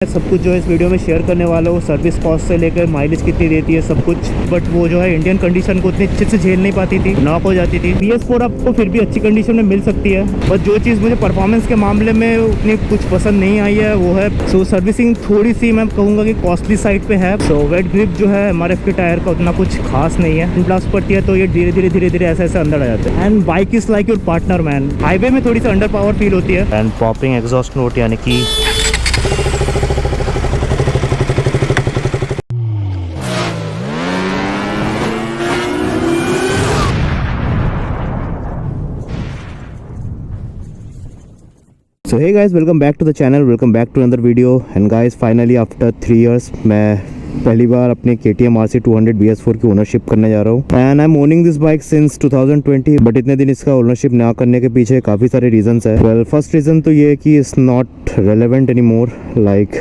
सब कुछ जो है इस वीडियो में शेयर करने वाला हूँ, सर्विस कॉस्ट से लेकर माइलेज कितनी देती है सब कुछ। बट वो जो है इंडियन कंडीशन को उतनी अच्छे से झेल नहीं पाती थी, नॉक हो जाती थी। PS4 आपको फिर भी अच्छी कंडीशन में मिल सकती है, बट जो चीज़ मुझे परफॉर्मेंस के मामले में उतनी कुछ पसंद नहीं आई है वो है सर्विसिंग थोड़ी सी मैं कहूँगा कि कॉस्टली साइड पे है। वेट ग्रिप जो है MRF के टायर का उतना कुछ खास नहीं है। ब्लास्ट पड़ती है तो ये धीरे धीरे ऐसे अंदर आ जाते हैं। And bike is like your partner man. Highway में थोड़ी सी अंडर पावर फील होती है। एंड पॉपिंग एग्जॉस्ट नोट यानी कि so hey guys, welcome back to the channel, welcome back to another video. And guys finally after 3 years मैं पहली बार अपने KTM RC200 BS4 की ओनरशिप करने जा रहा हूँ। And I am owning this bike since 2020, but इतने दिन इसका ओनरशिप ना करने के पीछे काफ़ी सारे रीजंस है। वेल, फर्स्ट रीज़न तो ये है कि it's not relevant any more. Like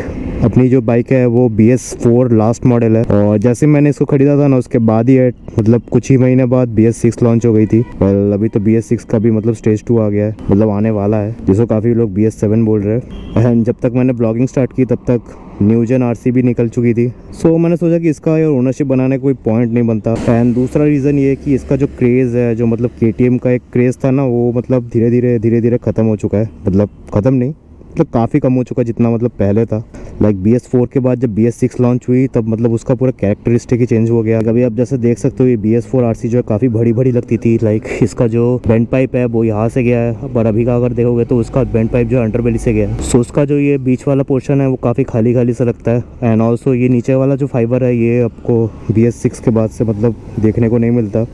अपनी जो बाइक है वो BS4 लास्ट मॉडल है, और जैसे मैंने इसको खरीदा था ना उसके बाद ही है मतलब कुछ ही महीने बाद BS6 लॉन्च हो गई थी। वेल, अभी तो BS6 का भी मतलब स्टेज 2 आ गया है, मतलब आने वाला है, जिसको काफ़ी लोग BS7 बोल रहे हैं। एंड जब तक मैंने ब्लॉगिंग स्टार्ट की तब तक न्यू जेन RC भी निकल चुकी थी। सो मैंने सोचा कि इसका यार ओनरशिप बनाने का कोई पॉइंट नहीं बनता। एंड दूसरा रीज़न ये है कि इसका जो क्रेज़ है, जो मतलब KTM का एक क्रेज़ था ना, वो मतलब धीरे धीरे ख़त्म हो चुका है। मतलब ख़त्म नहीं, मतलब काफ़ी कम हो चुका है जितना मतलब पहले था। लाइक BS4 के बाद जब BS6 लॉन्च हुई तब मतलब उसका पूरा कैरेक्टरिस्टिक ही चेंज हो गया। अभी आप जैसे देख सकते हो ये BS4 RC जो है काफ़ी बड़ी लगती थी। लाइक इसका जो बेंड पाइप है वो यहाँ से गया है, पर अभी का अगर देखोगे तो उसका बेंड पाइप जो है अंडरबेली से गया है। सो उसका जो ये बीच वाला पोर्शन है वो काफ़ी खाली सा लगता है। एंड ऑल्सो ये नीचे वाला जो फाइबर है ये आपको BS6 के बाद से मतलब देखने को नहीं मिलता।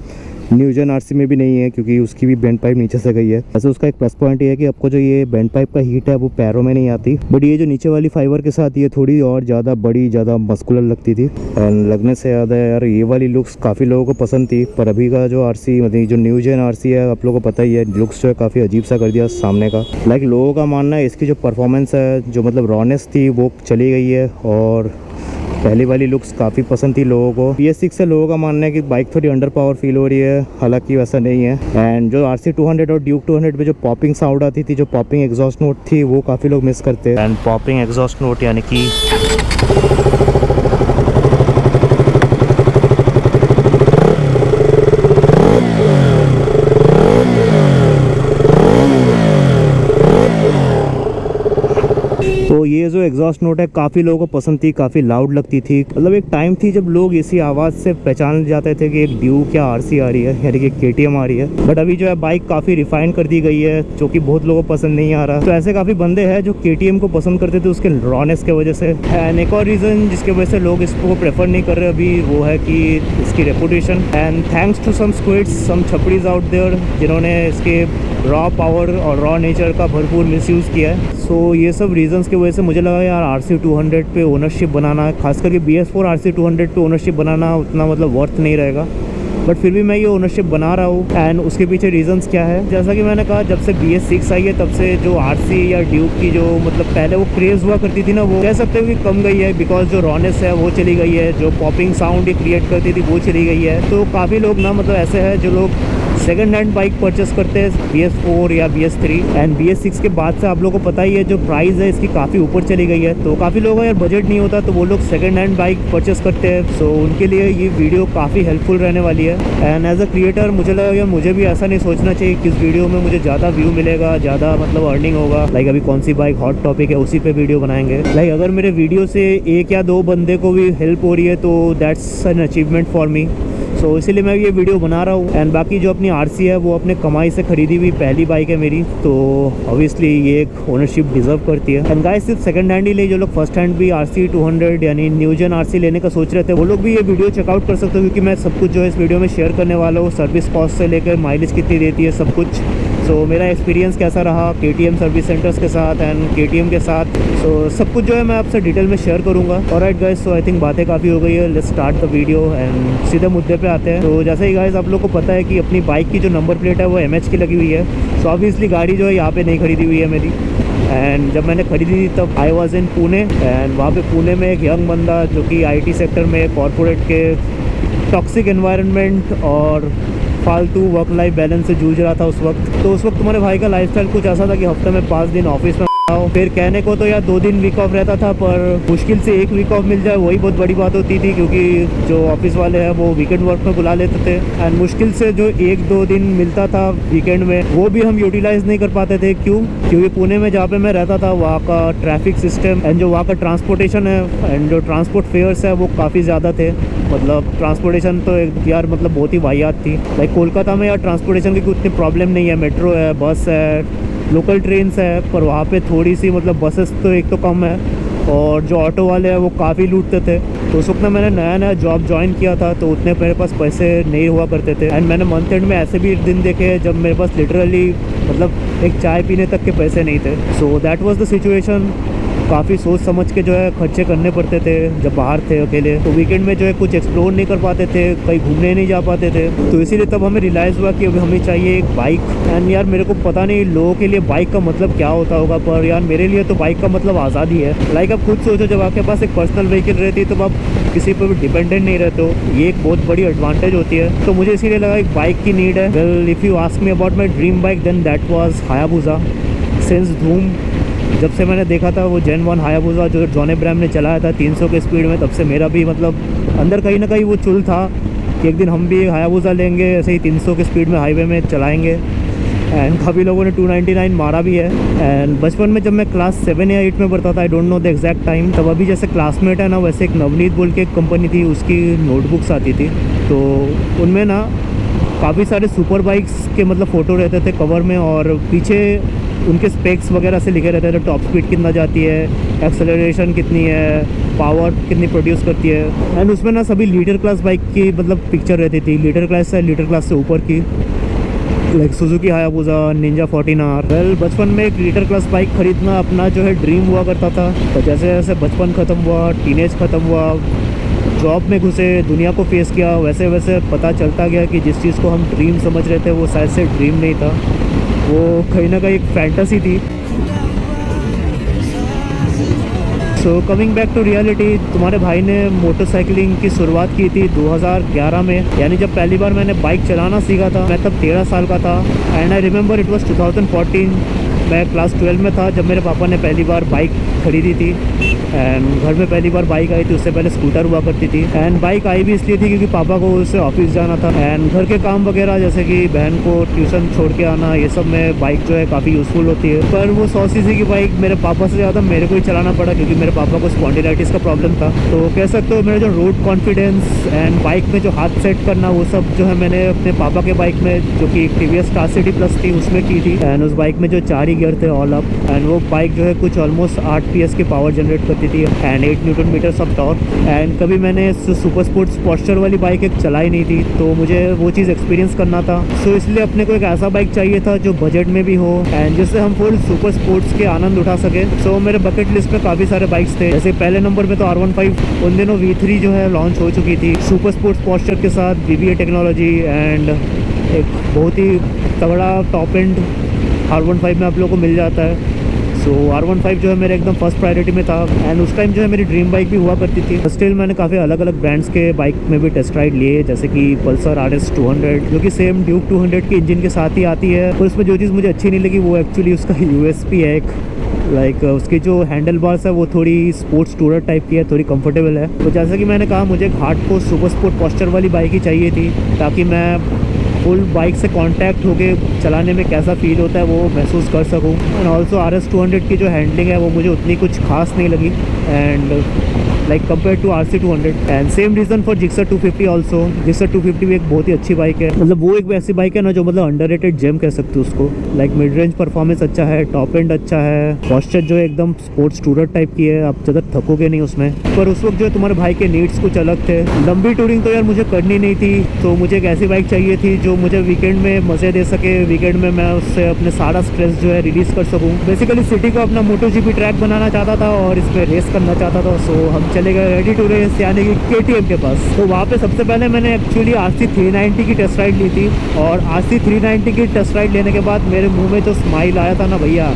न्यू जेन RC में भी नहीं है क्योंकि उसकी भी बेंड पाइप नीचे से गई है। वैसे उसका एक प्लस पॉइंट ये है कि आपको जो ये बेंड पाइप का हीट है वो पैरों में नहीं आती, बट ये जो नीचे वाली फाइबर के साथ ये थोड़ी और ज़्यादा बड़ी, ज़्यादा मस्कुलर लगती थी। एंड लगने से याद है यार, ये वाली लुक्स काफ़ी लोगों को पसंद थी, पर अभी का जो RC मतलब जो न्यू जेन RC है आप लोगों को पता ही है, लुक्स जो है काफ़ी अजीब सा कर दिया सामने का। लाइक लोगों का मानना है इसकी जो परफॉर्मेंस है, जो मतलब रॉनेस थी वो चली गई है, और पहली वाली लुक्स काफ़ी पसंद थी लोगों को। BS6 से लोगों का मानना है कि बाइक थोड़ी अंडर पावर फील हो रही है, हालांकि वैसा नहीं है। एंड जो RC200 और ड्यूक 200 में जो पॉपिंग साउंड आती थी, जो पॉपिंग एग्जॉस्ट नोट थी, वो काफ़ी लोग मिस करते हैं। एंड पॉपिंग एग्जॉस्ट नोट यानी कि तो ये जो एग्जॉस्ट नोट है काफ़ी लोगों को पसंद थी, काफ़ी लाउड लगती थी। मतलब एक टाइम थी जब लोग इसी आवाज़ से पहचान जाते थे कि एक ड्यूक या RC आ रही है, यानी कि KTM आ रही है। बट अभी जो है बाइक काफ़ी रिफाइन कर दी गई है, जो कि बहुत लोगों को पसंद नहीं आ रहा। तो ऐसे काफ़ी बंदे हैं जो KTM को पसंद करते थे उसके रॉनेस के वजह से। एंड एक और रीज़न जिसकी वजह से लोग इसको प्रेफर नहीं कर रहे अभी, वो है कि इसकी reputation. And thanks to some squids, some छपड़ीज आउट देयर, जिन्होंने इसके रॉ पावर और रॉ नेचर का भरपूर मिसयूज़ किया है। सो ये सब रीजंस की वजह से मुझे लगा यार RC200 पे ओनरशिप बनाना, खास करके BS4 RC200 पे ओनरशिप बनाना उतना मतलब वर्थ नहीं रहेगा। बट फिर भी मैं ये ओनरशिप बना रहा हूँ। एंड उसके पीछे रीजंस क्या है, जैसा कि मैंने कहा, जब से BS6 आई है तब से जो RC या ड्यूक की जो मतलब पहले वो क्रेज़ हुआ करती थी ना, वो कह सकते हो कि कम गई है, बिकॉज जो रॉनेस है वो चली गई है, जो पॉपिंग साउंड ये क्रिएट करती थी वो चली गई है। तो काफ़ी लोग ना मतलब ऐसे हैं जो लोग सेकंड हैंड बाइक परचेस करते हैं BS4 या BS3। एंड BS6 के बाद से आप लोगों को पता ही है जो प्राइस है इसकी काफ़ी ऊपर चली गई है। तो काफ़ी लोगों का यार बजट नहीं होता तो वो लोग सेकंड हैंड बाइक परचेस करते हैं। सो उनके लिए ये वीडियो काफ़ी हेल्पफुल रहने वाली है। एंड एज अ क्रिएटर मुझे लगा यार मुझे भी ऐसा नहीं सोचना चाहिए कि इस वीडियो में मुझे ज़्यादा व्यू मिलेगा, ज़्यादा मतलब अर्निंग होगा। लाइक अभी कौन सी बाइक हॉट टॉपिक है उसी पे वीडियो बनाएंगे। लाइक अगर मेरे वीडियो से 1 या 2 बंदे को भी हेल्प हो रही है तो that's an achievement for me. So इसीलिए मैं ये वीडियो बना रहा हूँ। एंड बाकी जो अपनी RC है वो अपने कमाई से खरीदी हुई पहली बाइक है मेरी, तो ऑब्वियसली ये एक ओनरशिप डिजर्व करती है। एंड गाइस सिर्फ सेकंड हैंड ही ले, जो लोग फर्स्ट हैंड भी RC200 यानी न्यू जेन RC लेने का सोच रहे थे वो लोग भी ये वीडियो चेकआउट कर सकते हो, क्योंकि मैं सब कुछ जो है इस वीडियो में शेयर करने वाला हूँ, सर्विस कॉस्ट से लेकर माइलेज कितनी देती है सब कुछ। सो मेरा एक्सपीरियंस कैसा रहा KTM सर्विस सेंटर्स के साथ एंड KTM के साथ, सो सब कुछ जो है मैं आपसे डिटेल में शेयर करूँगा। Alright guys, so I think बातें काफ़ी हो गई है, let's start the video and सीधे मुद्दे पे आते हैं। तो जैसे ही गाइस आप लोग को पता है कि अपनी बाइक की जो नंबर प्लेट है वो MH की लगी हुई है। सो ऑब्वियसली गाड़ी जो है यहाँ पे नहीं खरीदी हुई है मेरी। एंड जब मैंने खरीदी थी तब I was in Pune, and वहाँ पे पुणे में एक यंग बंदा जो कि IT सेक्टर में कॉरपोरेट के टॉक्सिक एनवायरनमेंट और फालतू वर्क लाइफ बैलेंस से जूझ रहा था उस वक्त। तो उस वक्त तुम्हारे भाई का लाइफस्टाइल कुछ ऐसा था कि हफ्ते में 5 दिन ऑफिस में फिर कहने को तो यार 2 दिन वीक ऑफ रहता था, पर मुश्किल से 1 वीक ऑफ मिल जाए वही बहुत बड़ी बात होती थी, क्योंकि जो ऑफिस वाले हैं वो वीकेंड वर्क में बुला लेते थे। एंड मुश्किल से जो 1-2 दिन मिलता था वीकेंड में, वो भी हम यूटिलाइज नहीं कर पाते थे। क्योंकि पुणे में जहाँ पे मैं रहता था वहाँ का ट्रैफिक सिस्टम एंड जो वहाँ का ट्रांसपोर्टेशन है एंड जो ट्रांसपोर्ट फेयर्स है वो काफ़ी ज़्यादा थे। मतलब ट्रांसपोर्टेशन तो यार मतलब बहुत ही वाहियात थी। लाइक कोलकाता में यार ट्रांसपोर्टेशन की उतनी प्रॉब्लम नहीं है, मेट्रो है, बस है, लोकल ट्रेन्स है, पर वहाँ पे थोड़ी सी मतलब बसेस तो एक तो कम है और जो ऑटो वाले हैं वो काफ़ी लूटते थे। तो उस वक्त में मैंने नया जॉब ज्वाइन किया था, तो उतने मेरे पास पैसे नहीं हुआ करते थे। एंड मैंने मंथ एंड में ऐसे भी दिन देखे जब मेरे पास लिटरली मतलब एक चाय पीने तक के पैसे नहीं थे। So that was the situation. काफ़ी सोच समझ के जो है खर्चे करने पड़ते थे जब बाहर थे अकेले। तो वीकेंड में जो है कुछ एक्सप्लोर नहीं कर पाते थे, कहीं घूमने नहीं जा पाते थे। तो इसीलिए तब हमें रियलाइज़ हुआ कि अभी हमें चाहिए एक बाइक। एंड यार मेरे को पता नहीं लोगों के लिए बाइक का मतलब क्या होता होगा, पर यार मेरे लिए तो बाइक का मतलब आज़ादी है। लाइक आप खुद सोचो, जब आपके पास एक पर्सनल व्हीकल रहती है तो आप किसी पर भी डिपेंडेंट नहीं रहते हो, ये एक बहुत बड़ी एडवांटेज होती है। तो मुझे इसीलिए लगा एक बाइक की नीड है। Well if you ask me about my dream bike then that was Hayabusa. Since Dhoom जब से मैंने देखा था वो जेन 1 हायाबुसा जो जॉन अब्राहम ने चलाया था 300 के स्पीड में, तब से मेरा भी मतलब अंदर कहीं ना कहीं वो चुल था कि एक दिन हम भी हायाबुसा लेंगे, ऐसे ही 300 के स्पीड में हाईवे में चलाएंगे। एंड काफ़ी लोगों ने 299 मारा भी है। एंड बचपन में जब मैं क्लास 7 या 8 में पढ़ता था, I don't know the exact time, तब अभी जैसे क्लासमेट है ना वैसे एक नवनीत बोल के एक कंपनी थी, उसकी नोटबुक्स आती थी। तो उनमें ना काफ़ी सारे सुपर बाइक्स के मतलब फ़ोटो रहते थे कवर में, और पीछे उनके स्पेक्स वगैरह से लिखे रहते थे, टॉप स्पीड कितना जाती है, एक्सेलरेशन कितनी है, पावर कितनी प्रोड्यूस करती है। एंड उसमें ना सभी लीडर क्लास बाइक की मतलब पिक्चर रहती थी, लीडर क्लास से ऊपर की, like Suzuki Hayabusa, Ninja 14R। Well बचपन में एक लीडर क्लास बाइक खरीदना अपना जो है ड्रीम हुआ करता था। तो जैसे जैसे बचपन ख़त्म हुआ, टीनेज ख़त्म हुआ, जॉब में घुसे, दुनिया को फेस किया, वैसे वैसे पता चलता गया कि जिस चीज़ को हम ड्रीम समझ रहे थे वो शायद से ड्रीम नहीं था, वो कहीं ना कहीं एक फैंटेसी थी। So coming back to reality, तुम्हारे भाई ने मोटरसाइकिलिंग की शुरुआत की थी 2011 में, यानी जब पहली बार मैंने बाइक चलाना सीखा था मैं तब 13 साल का था। And I remember it was 2014, मैं क्लास 12 में था जब मेरे पापा ने पहली बार बाइक खरीदी थी। एंड घर में पहली बार बाइक आई थी, उससे पहले स्कूटर हुआ करती थी। एंड बाइक आई भी इसलिए थी क्योंकि पापा को उससे ऑफिस जाना था, एंड घर के काम वगैरह जैसे कि बहन को ट्यूशन छोड़ के आना, ये सब में बाइक जो है काफ़ी यूज़फुल होती है। पर वो 100 सीसी की बाइक मेरे पापा से ज़्यादा मेरे को ही चलाना पड़ा, क्योंकि मेरे पापा को स्पॉन्डिलाइटिस का प्रॉब्लम था। तो कह सकते हो मेरा जो रोड कॉन्फिडेंस एंड बाइक में जो हाथ सेट करना, वो सब जो है मैंने अपने पापा के बाइक में, जो कि टीवीएस स्टार सिटी प्लस थी, उसमें की थी। एंड उस बाइक में जो 4 ही गियर थे ऑल अप, एंड वो बाइक जो है कुछ ऑलमोस्ट 8 PS की पावर जनरेट करती थी and 8 newton metres of torque. And कभी मैंने सुपर स्पोर्ट्स पॉस्चर वाली बाइक एक चलाई नहीं थी, तो मुझे वो चीज़ एक्सपीरियंस करना था। सो इसलिए अपने को एक ऐसा बाइक चाहिए था जो बजट में भी हो एंड जिससे हम फुल सुपर स्पोर्ट्स के आनंद उठा सके। सो मेरे बकेट लिस्ट में काफ़ी सारे बाइक्स थे, जैसे पहले नंबर पे तो R15, उन दिनों V3 जो है लॉन्च हो चुकी थी सुपर स्पोर्ट्स पॉस्चर के साथ, BBA टेक्नोलॉजी एंड एक बहुत ही तगड़ा टॉप एंड R15 में आप लोगों को मिल जाता है। सो R15 जो है मेरे एकदम फर्स्ट प्रायोरिटी में था। एंड उस टाइम जो है मेरी ड्रीम बाइक भी हुआ करती थी। स्टिल मैंने काफ़ी अलग अलग ब्रांड्स के बाइक में भी टेस्ट राइड लिए, जैसे कि पल्सर RS 200 जो कि सेम ड्यूक 200 के इंजन के साथ ही आती है। पर उसमें जो चीज़ मुझे अच्छी नहीं लगी वो एक्चुअली उसका USP है एक, लाइक उसकी जो हैंडल बार्स है वो थोड़ी स्पोर्ट्स टूरर टाइप की है, थोड़ी कंफर्टेबल है। तो जैसा कि मैंने कहा मुझे घाट को सुपर स्पोर्ट पॉस्चर वाली बाइक ही चाहिए थी, ताकि मैं फुल बाइक से कांटेक्ट होके चलाने में कैसा फील होता है वो महसूस कर सकूं। एंड ऑल्सो RS 200 की जो हैंडलिंग है वो मुझे उतनी कुछ खास नहीं लगी and like compare to RC 200। And same reason for Gixxer 250 also. Gixxer 250 भी एक बहुत ही अच्छी बाइक है, मतलब वो एक ऐसी बाइक है ना जो मतलब अंडररेटेड जेम कह सकते हो उसको। लाइक मिड रेंज परफॉर्मेंस अच्छा है, टॉप एंड अच्छा है, पॉस्चर जो है एकदम स्पोर्ट्स टूरर टाइप की है, आप ज़्यादा थकोगे नहीं उसमें। पर उस वक्त जो है तुम्हारे भाई के नीड्स कुछ अलग थे। लंबी टूरिंग तो यार मुझे करनी नहीं थी, तो मुझे एक ऐसी बाइक चाहिए थी जो मुझे वीकेंड में मज़े दे सके, वीकेंड में मैं उससे अपने सारा स्ट्रेस जो है रिलीज़ कर सकूँ। बेसिकली सिटी को अपना MotoGP ट्रैक बनाना चाहता था और इसमें रेस करना चाहता था। सो हम चले गए रेडी टू रेस यानी कि KTM के पास। तो वहाँ पे सबसे पहले मैंने एक्चुअली RC 390 की टेस्ट राइड ली थी, और RC 390 की टेस्ट राइड लेने के बाद मेरे मुंह में जो स्माइल आया था ना भैया,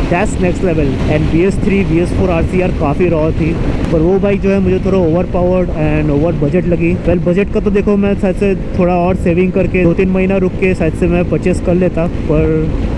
that's next level. And BS3 BS4 RC यार काफ़ी रॉ थी, पर वो बाइक जो है मुझे थोड़ा over powered and over budget लगी। वेल बजट का तो देखो मैं शायद से थोड़ा और सेविंग करके 2-3 महीना रुक के शायद से मैं परचेस कर लेता, पर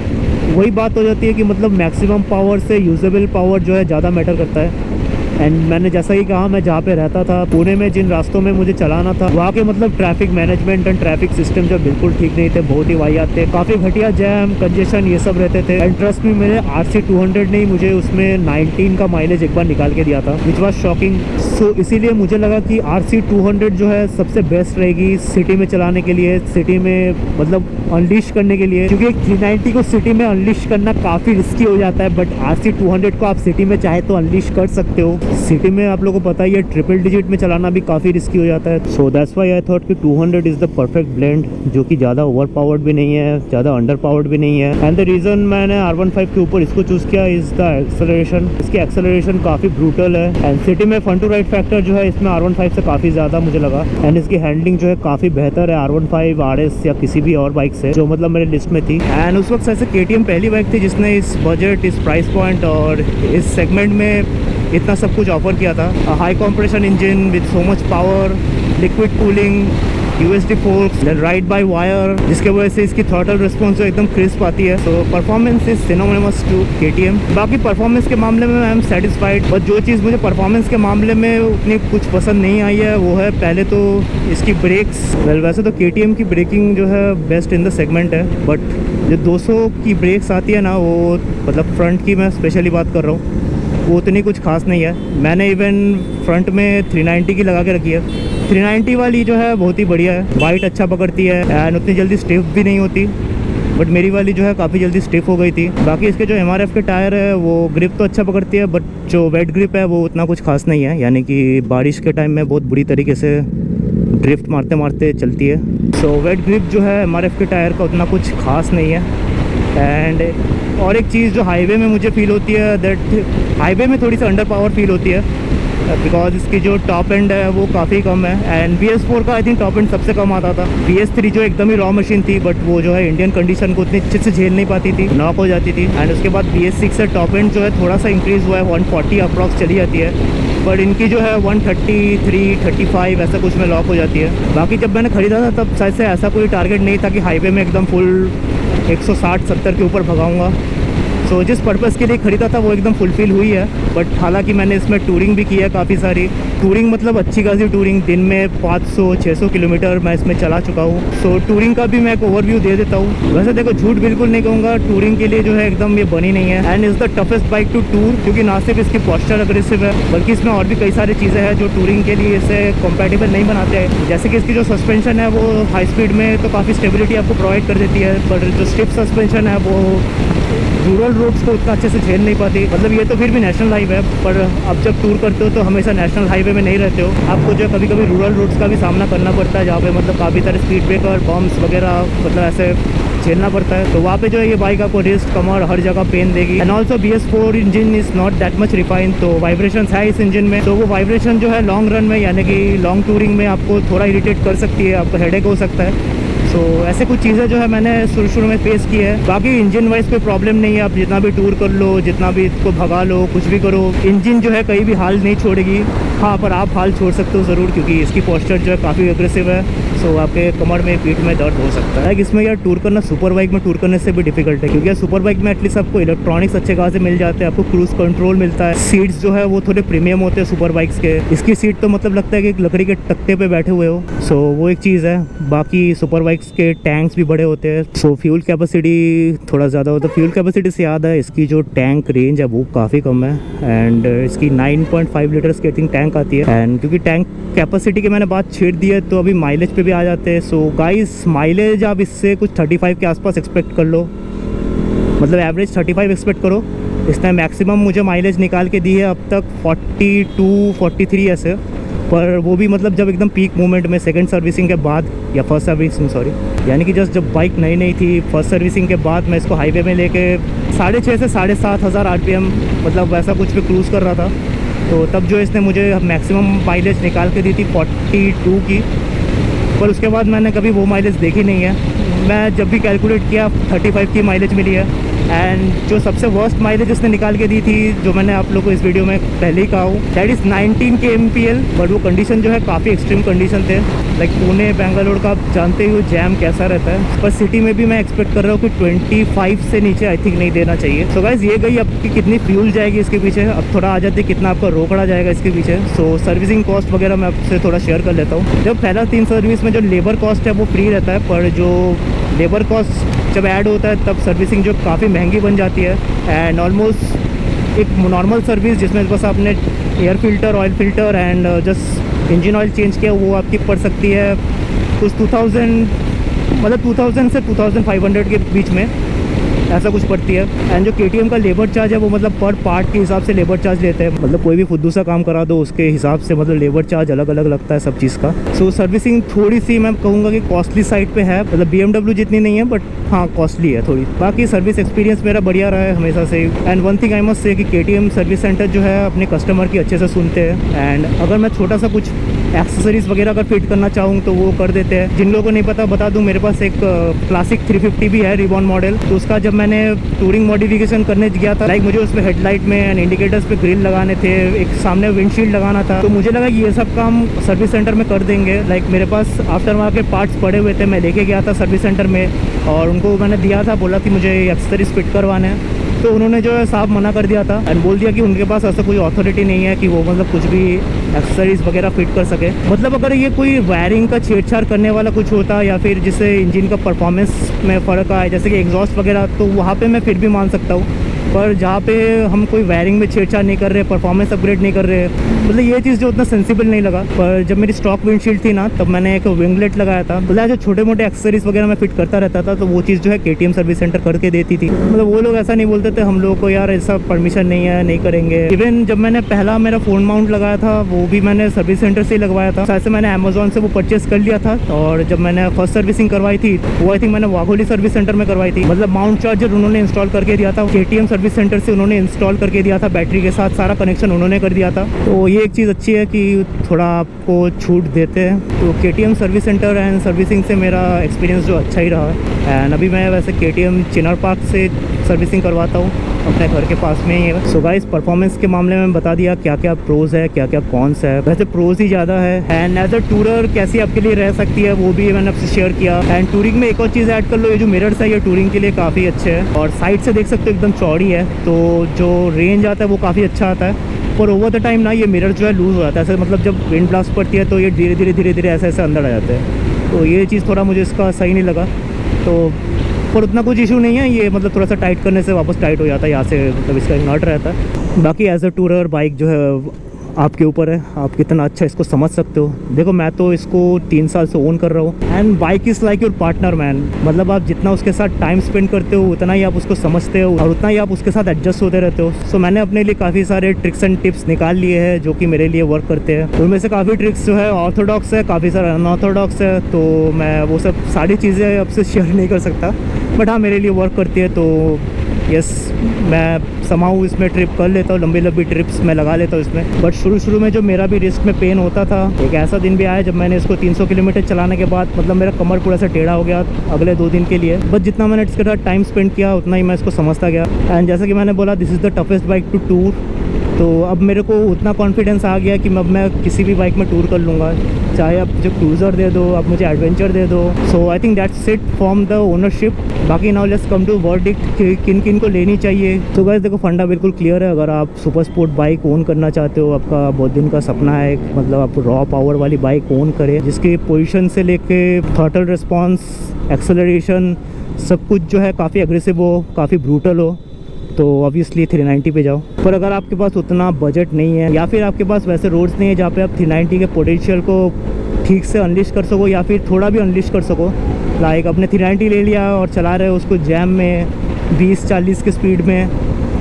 वही बात हो जाती है कि मतलब मैक्सिमम पावर से यूजेबल पावर जो है ज़्यादा मैटर करता है। एंड मैंने जैसा ही कहा, मैं जहाँ पे रहता था पुणे में, जिन रास्तों में मुझे चलाना था वहाँ के मतलब traffic management and traffic system जो बिल्कुल ठीक नहीं थे, बहुत ही वाहियात थे, काफ़ी घटिया जैम कंजेशन ये सब रहते थे। एंड ट्रस्ट में मेरे RC 200 ने मुझे उसमें 19 का माइलेज एक बार निकाल के दिया था, विच वॉज शॉकिंग। सो इसीलिए मुझे लगा कि RC 200 जो है सबसे बेस्ट रहेगी सिटी में चलाने के लिए, सिटी में मतलब अनलिश करने के लिए, क्योंकि 390 को सिटी में अनलिश करना काफ़ी रिस्की हो जाता है। बट RC 200 को आप सिटी में चाहे तो अनलिश कर सकते हो। सिटी में आप लोगों को पता ही है ट्रिपल डिजिट में चलाना भी काफ़ी रिस्की हो जाता है। So that's why I thought कि 200 इज़ द परफेक्ट ब्लेंड, जो कि ज़्यादा ओवर पावर्ड भी नहीं है, ज़्यादा अंडर पावर्ड भी नहीं है। एंड द रीज़न मैंने R15 के ऊपर इसको चूज़ किया इज़ द एक्सेलरेशन। इसकी एक्सेलरेशन काफ़ी ब्रूटल है एंड सिटी में फन टू राइड फैक्टर जो है इसमें R15 से काफ़ी ज़्यादा मुझे लगा। एंड इसकी हैंडलिंग जो है काफ़ी बेहतर है R15 RS या किसी भी और बाइक से जो मतलब मेरे लिस्ट में थी। एंड उस वक्त ऐसे KTM पहली बाइक थी जिसने इस बजट, इस प्राइस पॉइंट और इस सेगमेंट में इतना सब कुछ ऑफर किया था। High compression engine with so much power, liquid cooling, USD forks, ride by wire, जिसके वजह से इसकी थ्रॉटल रिस्पॉन्स जो एकदम क्रिस्प आती है। So performance is synonymous to KTM। बाकी परफॉर्मेंस के मामले में आई एम सेटिस्फाइड, बट जो चीज़ मुझे परफॉर्मेंस के मामले में उतनी कुछ पसंद नहीं आई है वो है पहले तो इसकी ब्रेक्स। वैसे तो KTM की ब्रेकिंग जो है बेस्ट इन द सेगमेंट है, बट जो 200 की ब्रेक्स आती है ना, वो मतलब फ्रंट की मैं स्पेशली बात कर रहा हूँ, वो उतनी कुछ खास नहीं है। मैंने इवन फ्रंट में 390 की लगा के रखी है। 390 वाली जो है बहुत ही बढ़िया है, वाइट अच्छा पकड़ती है एंड उतनी जल्दी स्टिफ भी नहीं होती, बट मेरी वाली जो है काफ़ी जल्दी स्टिफ हो गई थी। बाकी इसके जो MRF के टायर है वो ग्रिप तो अच्छा पकड़ती है, बट जो वेट ग्रिप है वो उतना कुछ खास नहीं है, यानी कि बारिश के टाइम में बहुत बुरी तरीके से ड्रिफ्ट मारते मारते चलती है। सो वेट ग्रिप जो है MRF के टायर का उतना कुछ खास नहीं है। एंड और एक चीज़ जो हाईवे में मुझे फील होती है, दैट हाईवे में थोड़ी सी अंडर पावर फील होती है, बिकॉज इसकी जो टॉप एंड है वो काफ़ी कम है। एंड BS4 का आई थिंक टॉप एंड सबसे कम आता था। BS3 जो एकदम ही रॉ मशीन थी, बट वो जो है इंडियन कंडीशन को उतनी अच्छे से झेल नहीं पाती थी, नॉक हो जाती थी। एंड उसके बाद BS6 से टॉप एंड जो है थोड़ा सा इंक्रीज़ हुआ है, 140 अप्रॉक्स चली जाती है, बट इनकी जो है 133, 35 ऐसा कुछ में लॉक हो जाती है। बाकी जब मैंने ख़रीदा था तब शायद से ऐसा कोई टारगेट नहीं था कि हाईवे में एकदम फुल 160-70 के ऊपर भगाऊँगा। सो जिस पर्पज़ के लिए ख़रीदा था वो एकदम फुलफ़िल हुई है। बट हालांकि मैंने इसमें टूरिंग भी की है, काफ़ी सारी टूरिंग, मतलब अच्छी खासी टूरिंग, दिन में 500-600 किलोमीटर मैं इसमें चला चुका हूँ। सो टूरिंग का भी मैं एक ओवरव्यू दे देता हूँ। वैसे देखो झूठ बिल्कुल नहीं कहूँगा, टूरिंग के लिए जो है एकदम ये बनी नहीं है and is the toughest bike to tour, क्योंकि ना सिर्फ इसकी पोस्चर अग्रेसिव है बल्कि इसमें और भी कई सारी चीज़ें हैं जो टूरिंग के लिए इसे कंपैटिबल नहीं बनाते हैं। जैसे कि इसकी जो सस्पेंशन है वो हाई स्पीड में तो काफ़ी स्टेबिलिटी आपको प्रोवाइड कर देती है, पर जो स्टिफ सस्पेंशन है वो रूरल रोड्स को उतना अच्छे से झेल नहीं पाती। मतलब ये तो फिर भी नेशनल हाईवे है, पर अब जब टूर करते हो तो हमेशा नेशनल हाईवे में नहीं रहते हो, आपको जो कभी कभी रूरल रोड्स का भी सामना करना पड़ता है, जहाँ पे मतलब काफ़ी सारे स्पीड ब्रेकर, बम्प्स वगैरह मतलब ऐसे झेलना पड़ता है। तो वहाँ पे जो है ये बाइक आपको रिस्ट, कमर, हर जगह पेन देगी। And also BS4 engine is not that much refine, तो वाइब्रेशन है इस इंजन में, तो वो वाइब्रेशन जो है लॉन्ग रन में यानी कि लॉन्ग टूरिंग में आपको थोड़ा इरिटेट कर सकती है, आपको हेडेक हो सकता है। सो ऐसे कुछ चीज़ें जो है मैंने शुरू में फेस की है। बाकी इंजन वाइज कोई प्रॉब्लम नहीं है, आप जितना भी टूर कर लो, जितना भी इसको भगा लो, कुछ भी करो, इंजन जो है कहीं भी हाल नहीं छोड़ेगी। हाँ, पर आप हाल छोड़ सकते हो ज़रूर, क्योंकि इसकी पोस्चर जो है काफ़ी एग्रेसिव है। सो आपके कमर में, पीठ में दर्द हो सकता है। इसमें यार टूर करना सुपर बाइक में टूर करने से भी डिफिकल्ट है, क्योंकि यार सुपर बाइक में एटलीस्ट आपको इलेक्ट्रॉनिक्स अच्छे खासे मिल जाते हैं, आपको क्रूज कंट्रोल मिलता है, सीट्स जो है वो थोड़े प्रीमियम होते हैं सुपर बाइक्स के। इसकी सीट तो मतलब लगता है कि एक लकड़ी के तख्ते पे बैठे हुए हो। सो वो एक चीज़ है। बाकी सुपर बाइक्स के टैंक्स भी बड़े होते हैं, सो फ्यूल कैपेसिटी थोड़ा ज़्यादा होता है। फ्यूल कैपेसिटी से याद है, इसकी जो टैंक रेंज है वो काफ़ी कम है एंड इसकी 9.5 लीटर्स की आई थिंक टैंक आती है। एंड क्योंकि टैंक कैपेसिटी की मैंने बात छेड़ दी है तो अभी माइलेज पे भी आ जाते हैं। सो गाइस, माइलेज आप इससे कुछ 35 के आसपास एक्सपेक्ट कर लो, मतलब एवरेज 35 एक्सपेक्ट करो। इसने मैक्सिमम मुझे माइलेज निकाल के दी है अब तक 42-43 ऐसे, पर वो भी मतलब जब एकदम पीक मोमेंट में सेकंड सर्विसिंग के बाद, या फर्स्ट सर्विसिंग सॉरी, यानी कि जस्ट जब बाइक नई नई थी, फर्स्ट सर्विसिंग के बाद मैं इसको हाईवे में लेके 6,500 से 7,500 RPM मतलब वैसा कुछ पे क्रूज़ कर रहा था। तो तब जो इसने मुझे मैक्सिमम माइलेज निकाल के दी थी 42 की, पर उसके बाद मैंने कभी वो माइलेज देखी नहीं है। मैं जब भी कैलकुलेट किया 35 की माइलेज मिली है। एंड जो सबसे वर्स्ट माइलेज उसने निकाल के दी थी, जो मैंने आप लोगों को इस वीडियो में पहले ही कहा हूँ, दैट इज़ 19 kmpl। बट वो कंडीशन जो है काफ़ी एक्सट्रीम कंडीशन थे। लाइक पुणे बेंगलोर का आप जानते ही हो जैम कैसा रहता है, पर सिटी में भी मैं एक्सपेक्ट कर रहा हूँ कि 25 से नीचे आई थिंक नहीं देना चाहिए। सो गाइस ये गई आपकी कितनी फ्यूल जाएगी इसके पीछे। अब थोड़ा आ जाते कितना आपका रोकड़ा जाएगा इसके पीछे। सो सर्विसिंग कॉस्ट वगैरह मैं आपसे थोड़ा शेयर कर लेता हूँ। जब पहला 3 सर्विस में जो लेबर कॉस्ट है वो फ्री रहता है, पर जो लेबर कॉस्ट जब ऐड होता है तब सर्विसिंग जो काफ़ी महंगी बन जाती है। एंड ऑलमोस्ट एक नॉर्मल सर्विस जिसमें बस आपने air filter, oil filter and just engine oil change किया, वो आपकी पड़ सकती है कुछ 2000 से 2500 के बीच में, ऐसा कुछ पड़ती है। एंड जो KTM का लेबर चार्ज है वो मतलब पर पार्ट के हिसाब से लेबर चार्ज लेते हैं। मतलब कोई भी फुद्दू सा काम करा दो उसके हिसाब से मतलब लेबर चार्ज अलग अलग लगता है सब चीज़ का। सो सर्विसिंग थोड़ी सी मैं कहूँगा कि कॉस्टली साइड पे है, मतलब BMW जितनी नहीं है बट हाँ कॉस्टली है थोड़ी। बाकी सर्विस एक्सपीरियंस मेरा बढ़िया रहा है हमेशा से। And one thing I must say कि KTM सर्विस सेंटर जो है अपने कस्टमर की अच्छे से सुनते हैं। एंड अगर मैं छोटा सा कुछ एक्सेसरीज वगैरह अगर फिट करना चाहूँ तो वो कर देते हैं। जिन लोगों को नहीं पता बता दूँ, मेरे पास एक क्लासिक 350 भी है रिबॉन मॉडल। तो उसका जब मैंने टूरिंग मॉडिफिकेशन करने गया था, लाइक मुझे उसमें हेडलाइट में एंड इंडिकेटर्स पे ग्रिल लगाने थे, एक सामने विंडशील्ड लगाना था, तो मुझे लगा कि ये सब काम सर्विस सेंटर में कर देंगे। लाइक मेरे पास आफ्टर मार्केट पार्ट्स पड़े हुए थे, मैं लेके गया था सर्विस सेंटर में और उनको मैंने दिया था, बोला कि मुझे एक्सेसरीज फिट करवाने हैं। तो उन्होंने जो है साफ मना कर दिया था एंड बोल दिया कि उनके पास ऐसा कोई अथॉरिटी नहीं है कि वो मतलब कुछ भी एक्सेसरीज वगैरह फिट कर सके। मतलब अगर ये कोई वायरिंग का छेड़छाड़ करने वाला कुछ होता या फिर जिससे इंजन का परफॉर्मेंस में फ़र्क आए, जैसे कि एग्जॉस्ट वगैरह, तो वहाँ पे मैं फिर भी मान सकता हूँ। पर जहाँ पे हम कोई वायरिंग में छेड़छाड़ नहीं कर रहे, परफॉर्मेंस अपग्रेड नहीं कर रहे, मतलब ये चीज़ जो उतना सेंसिबल नहीं लगा। पर जब मेरी स्टॉक विंडशील्ड थी ना, तब मैंने एक विंगलेट लगाया था। मतलब जो छोटे मोटे एक्सेसरीज वगैरह मैं फिट करता रहता था, तो वो चीज़ जो है KTM सर्विस सेंटर करके देती थी। मतलब वो लोग ऐसा नहीं बोलते थे हम लोग को यार ऐसा परमिशन नहीं है, नहीं करेंगे। इवन जब मैंने पहला मेरा फ़ोन माउंट लगाया था वो भी मैंने सर्विस सेंटर से ही लगवाया था। ऐसे मैंने अमेजोन से वो परचेस कर लिया था। और जब मैंने फर्स्ट सर्विसिंग करवाई थी वो आई थिंक मैंने वाघोली सर्विस सेंटर में करवाई थी। मतलब माउंट चार्जर उन्होंने इंस्टॉल करके दिया था, KTM सर्विस सेंटर से उन्होंने इंस्टॉल करके दिया था, बैटरी के साथ सारा कनेक्शन उन्होंने कर दिया था। तो ये एक चीज़ अच्छी है कि थोड़ा आपको छूट देते हैं। तो KTM service centre and servicing से मेरा एक्सपीरियंस जो अच्छा ही रहा है। एंड अभी मैं वैसे KTM चिनार पार्क से सर्विसिंग करवाता हूँ, अपने घर के पास में ही है। सो गाइस परफॉर्मेंस के मामले में बता दिया क्या क्या प्रोज है, क्या क्या कॉन्स है। वैसे प्रोज ही ज़्यादा है। एंड एज अ टूरर कैसी आपके लिए रह सकती है वो भी मैंने आपसे शेयर किया। एंड टूरिंग में एक और चीज़ ऐड कर लो, ये जो मिरर्स है ये टूरिंग के लिए काफ़ी अच्छे हैं और साइड से देख सकते हो एकदम चौड़ी है, तो जो रेंज आता है वो काफ़ी अच्छा आता है। पर ओवर द टाइम ना ये मिरर जो है लूज़ हो जाता है, ऐसे मतलब जब विंड ब्लास्ट पड़ती है तो ये धीरे धीरे ऐसे अंदर आ जाते हैं। तो ये चीज़ थोड़ा मुझे इसका सही नहीं लगा। तो पर उतना कुछ इशू नहीं है, ये मतलब थोड़ा सा टाइट करने से वापस टाइट हो जाता है यहाँ से, मतलब इसका एक नट रहता है। बाकी एज अ टूरर बाइक जो है आपके ऊपर है, आप कितना अच्छा इसको समझ सकते हो। देखो मैं तो इसको 3 साल से ओन कर रहा हूँ and bike is like your partner man. मतलब आप जितना उसके साथ टाइम स्पेंड करते हो उतना ही आप उसको समझते हो और उतना ही आप उसके साथ एडजस्ट होते रहते हो। सो मैंने अपने लिए काफ़ी सारे ट्रिक्स एंड टिप्स निकाल लिए हैं जो कि मेरे लिए वर्क करते हैं। उनमें से काफ़ी ट्रिक्स जो है ऑर्थोडॉक्स है, काफ़ी सारे अनऑर्थोडॉक्स है, तो मैं वो सब सारी चीज़ें आपसे शेयर नहीं कर सकता, बट हाँ मेरे लिए वर्क करती है। तो यस मैं समाऊ इसमें ट्रिप कर लेता हूँ, लंबी ट्रिप्स मैं लगा लेता हूँ इसमें। बट शुरू में जो मेरा भी रिस्ट में पेन होता था, एक ऐसा दिन भी आया जब मैंने इसको 300 किलोमीटर चलाने के बाद मतलब मेरा कमर पूरा सा टेढ़ा हो गया अगले 2 दिन के लिए। बट जितना मैंने इसके साथ टाइम स्पेंड किया उतना ही मैं इसको समझता गया। एंड जैसा कि मैंने बोला this is the toughest bike to tour. तो अब मेरे को उतना कॉन्फिडेंस आ गया कि अब मैं किसी भी बाइक में टूर कर लूँगा, चाहे आप जो क्रूज़र दे दो, आप मुझे एडवेंचर दे दो। So I think that's it from the ownership. बाकी now let's come to verdict, किन किन को लेनी चाहिए। तो गाइस देखो फंडा बिल्कुल क्लियर है। अगर आप सुपर स्पोर्ट बाइक ओन करना चाहते हो, आपका बहुत दिन का सपना है मतलब आप रॉ पावर वाली बाइक ओन करें जिसकी पोजीशन से लेके थ्रॉटल रिस्पॉन्स, एक्सेलरेशन सब कुछ जो है काफ़ी एग्रेसिव हो, काफ़ी ब्रूटल हो, तो ऑब्वियसली 390 पे जाओ। पर अगर आपके पास उतना बजट नहीं है या फिर आपके पास वैसे रोड्स नहीं है जहाँ पे आप 390 के पोटेंशियल को ठीक से अनलिश कर सको या फिर थोड़ा भी अनलिश कर सको, लाइक आपने 390 ले लिया और चला रहे हो उसको जैम में 20-40 की स्पीड में,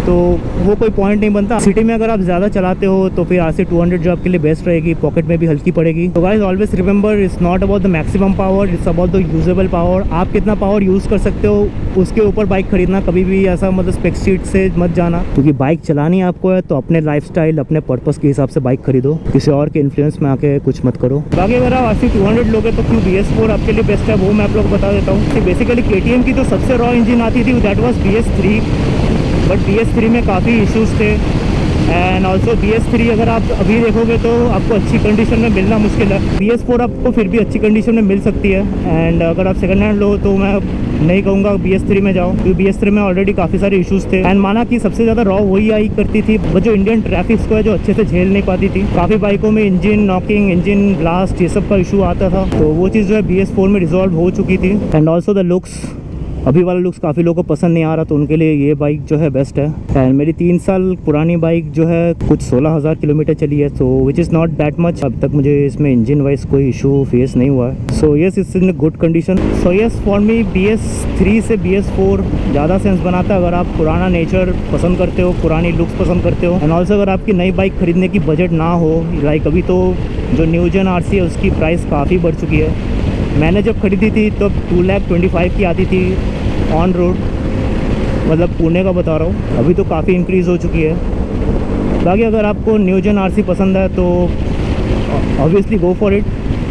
तो वो कोई पॉइंट नहीं बनता। सिटी में अगर आप ज़्यादा चलाते हो तो फिर RC 200 जो आपके लिए बेस्ट रहेगी, पॉकेट में भी हल्की पड़ेगी। तो guys always remember, it's not about the maximum power, it's about the usable power. आप कितना पावर यूज़ कर सकते हो उसके ऊपर बाइक खरीदना। कभी भी ऐसा मतलब स्पेक शीट से मत जाना, क्योंकि बाइक चलानी आपको है तो अपने लाइफस्टाइल, अपने पर्पस के हिसाब से बाइक खरीदो, किसी और के इन्फ्लुएंस में आके कुछ मत करो। बाकी अगर आप RC 200 लोगे तो क्यों BS4 आपके लिए बेस्ट है वो मैं आप लोग बता देता हूँ। बेसिकली KTM की तो सबसे रॉ इंजन आती थी, that was BS3, but BS3 में काफ़ी इश्यूज़ थे। एंड ऑल्सो BS3 अगर आप अभी देखोगे तो आपको अच्छी कंडीशन में मिलना मुश्किल है। BS4 आपको फिर भी अच्छी कंडीशन में मिल सकती है। एंड अगर आप सेकंड हैंड लो तो मैं नहीं कहूँगा BS3 में जाओ, क्योंकि BS3 में ऑलरेडी काफ़ी सारे इश्यूज़ थे। एंड माना कि सबसे ज़्यादा रॉ वही आई करती थी, वो जो इंडियन ट्रैफिक्स को है जो अच्छे से झेल नहीं पाती थी। काफ़ी बाइकों में इंजन नॉकिंग, इंजन ब्लास्ट, ये सब का इशू आता था। तो वो चीज़ जो है BS4 में रिजॉल्व हो चुकी थी। एंड ऑल्सो द लुक्स, अभी वाला लुक्स काफ़ी लोगों को पसंद नहीं आ रहा, तो उनके लिए ये बाइक जो है बेस्ट है। एंड मेरी 3 साल पुरानी बाइक जो है कुछ 16,000 किलोमीटर चली है, तो which is not that much. अब तक मुझे इसमें इंजन वाइज कोई इशू फेस नहीं हुआ है। So yes, it's in good condition. So yes, for me BS3 से BS4 ज़्यादा सेंस बनाता है अगर आप पुराना नेचर पसंद करते हो, पुरानी लुक्स पसंद करते हो। एंड ऑल्सो अगर आपकी नई बाइक खरीदने की बजट ना हो, लाइक अभी तो जो न्यू जेन RC है उसकी प्राइस काफ़ी बढ़ चुकी है। मैंने जब खरीदी थी तो 2,25,000 की आती थी ऑन रोड, मतलब पुणे का बता रहा हूँ। अभी तो काफ़ी इंक्रीज़ हो चुकी है। बाकी अगर आपको न्यू जेन RC पसंद है तो ऑब्वियसली गो फॉर इट,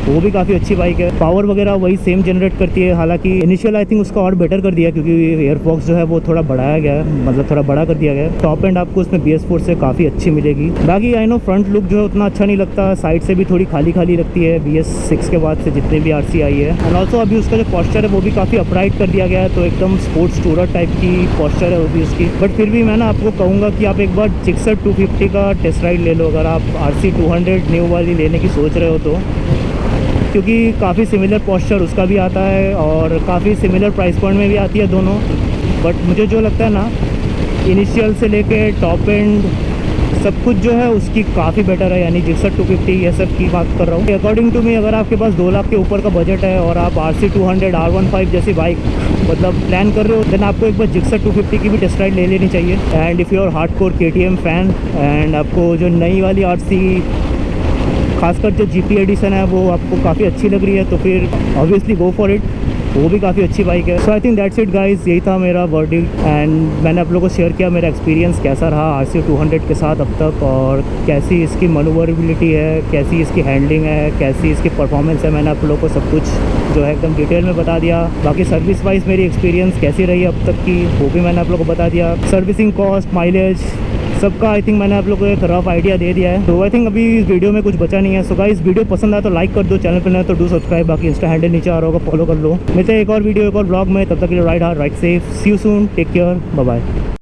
वो भी काफ़ी अच्छी बाइक है। पावर वगैरह वही सेम जनरेट करती है, हालांकि इनिशियल आई थिंक उसका और बेटर कर दिया, क्योंकि एयर बॉक्स जो है वो थोड़ा बढ़ाया गया है, मतलब थोड़ा बड़ा कर दिया गया है। टॉप एंड आपको उसमें BS4 से काफ़ी अच्छी मिलेगी। बाकी आई नो फ्रंट लुक जो है उतना अच्छा नहीं लगता, साइड से भी थोड़ी खाली खाली लगती है BS6 के बाद से जितने भी RC आई है। एंड ऑल्सो अभी उसका जो पॉस्चर है वो भी काफ़ी अपराइट कर दिया गया है, तो एकदम स्पोर्ट्स टूरर टाइप की पॉस्चर है वो भी उसकी। बट फिर भी मैं ना आपको कहूँगा कि आप एक बार जिक्सर 250 का टेस्ट राइड ले लो, अगर आप RC 200 न्यू वाली लेने की सोच रहे हो तो, क्योंकि काफ़ी सिमिलर पॉस्चर उसका भी आता है और काफ़ी सिमिलर प्राइस पॉइंट में भी आती है दोनों। बट मुझे जो लगता है ना, इनिशियल से लेके टॉप एंड सब कुछ जो है उसकी काफ़ी बेटर है, यानी जिक्सर 250 ये सब की बात कर रहा हूँ। अकॉर्डिंग टू मी, अगर आपके पास 2 लाख के ऊपर का बजट है और आप RC 200 R15 जैसी बाइक मतलब प्लान कर रहे हो, देन आपको एक बार जिक्सर 250 की भी टेस्ट राइड ले लेनी चाहिए। And if you are hardcore KTM fan and आपको जो नई वाली RC, खासकर जो GP एडिशन है वो आपको काफ़ी अच्छी लग रही है, तो फिर ऑब्वियसली गो फॉर इट, वो भी काफ़ी अच्छी बाइक है। So I think that's it guys, यही था मेरा वर्डिक्ट। एंड मैंने आप लोगों को शेयर किया मेरा एक्सपीरियंस कैसा रहा RC 200 के साथ अब तक, और कैसी इसकी मनूवरेबिलिटी है, कैसी इसकी हैंडलिंग है, कैसी इसकी परफॉर्मेंस है। मैंने आप लोगों को सब कुछ जो है एकदम डिटेल में बता दिया। बाकी सर्विस वाइज मेरी एक्सपीरियंस कैसी रही अब तक की वो भी मैंने आप लोगों को बता दिया। सर्विसिंग कॉस्ट, माइलेज, सबका आई थिंक मैंने आप लोगों को एक रफ आइडिया दे दिया है। तो आई थिंक अभी इस वीडियो में कुछ बचा नहीं है। सो गाइस, वीडियो पसंद आया तो लाइक कर दो, चैनल पर नया तो डू सब्सक्राइब। बाकी इंस्टा हैंडल नीचे आ रहा होगा, फॉलो कर लो। मिलते हैं एक और वीडियो, एक और ब्लॉग में। तब तक के लिए ride hard, ride safe, see you soon, take care, bye bye.